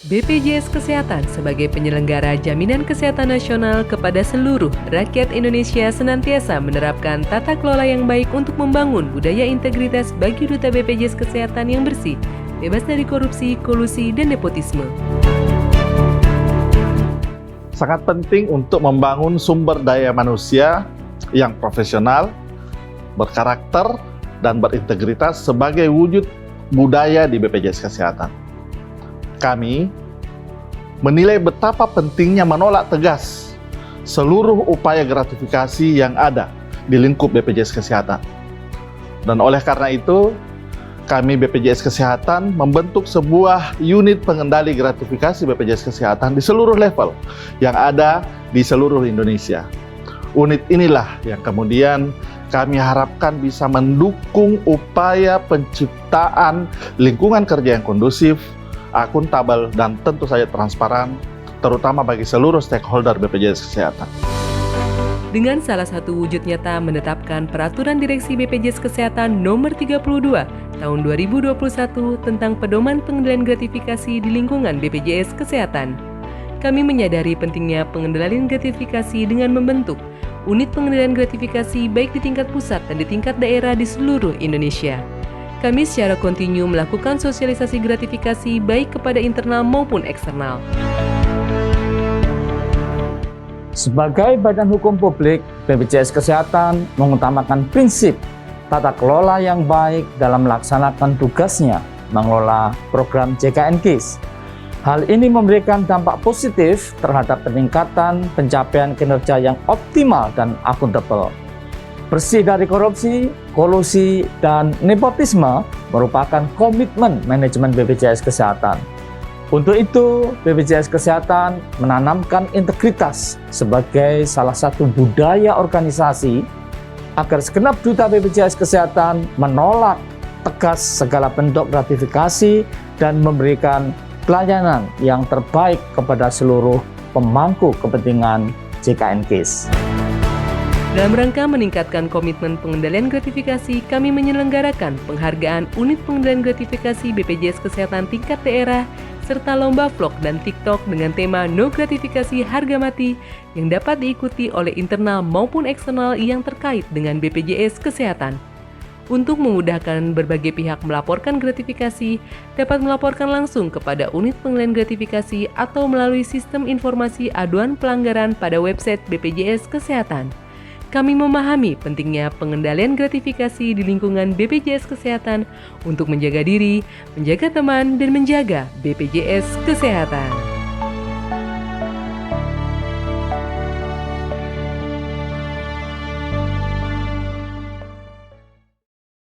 BPJS Kesehatan sebagai penyelenggara jaminan kesehatan nasional kepada seluruh rakyat Indonesia senantiasa menerapkan tata kelola yang baik untuk membangun budaya integritas bagi duta BPJS Kesehatan yang bersih, bebas dari korupsi, kolusi, dan nepotisme. Sangat penting untuk membangun sumber daya manusia yang profesional, berkarakter, dan berintegritas sebagai wujud budaya di BPJS Kesehatan. Kami menilai betapa pentingnya menolak tegas seluruh upaya gratifikasi yang ada di lingkup BPJS Kesehatan. Dan oleh karena itu, kami BPJS Kesehatan membentuk sebuah unit pengendali gratifikasi BPJS Kesehatan di seluruh level yang ada di seluruh Indonesia. Unit inilah yang kemudian kami harapkan bisa mendukung upaya penciptaan lingkungan kerja yang kondusif, akuntabel, dan tentu saja transparan, terutama bagi seluruh stakeholder BPJS Kesehatan. Dengan salah satu wujud nyata menetapkan Peraturan Direksi BPJS Kesehatan Nomor 32 Tahun 2021 tentang pedoman pengendalian gratifikasi di lingkungan BPJS Kesehatan. Kami menyadari pentingnya pengendalian gratifikasi dengan membentuk unit pengendalian gratifikasi baik di tingkat pusat dan di tingkat daerah di seluruh Indonesia. Kami secara kontinu melakukan sosialisasi gratifikasi baik kepada internal maupun eksternal. Sebagai badan hukum publik, BPJS Kesehatan mengutamakan prinsip tata kelola yang baik dalam melaksanakan tugasnya mengelola program JKN-KIS. Hal ini memberikan dampak positif terhadap peningkatan pencapaian kinerja yang optimal dan akuntabel. Bersih dari korupsi, kolusi, dan nepotisme merupakan komitmen manajemen BPJS Kesehatan. Untuk itu, BPJS Kesehatan menanamkan integritas sebagai salah satu budaya organisasi agar segenap duta BPJS Kesehatan menolak tegas segala bentuk gratifikasi dan memberikan pelayanan yang terbaik kepada seluruh pemangku kepentingan JKN-KIS. Dalam rangka meningkatkan komitmen pengendalian gratifikasi, kami menyelenggarakan penghargaan unit pengendalian gratifikasi BPJS Kesehatan tingkat daerah, serta lomba vlog dan TikTok dengan tema No Gratifikasi Harga Mati yang dapat diikuti oleh internal maupun eksternal yang terkait dengan BPJS Kesehatan. Untuk memudahkan berbagai pihak melaporkan gratifikasi, dapat melaporkan langsung kepada unit pengendalian gratifikasi atau melalui sistem informasi aduan pelanggaran pada website BPJS Kesehatan. Kami memahami pentingnya pengendalian gratifikasi di lingkungan BPJS Kesehatan untuk menjaga diri, menjaga teman, dan menjaga BPJS Kesehatan.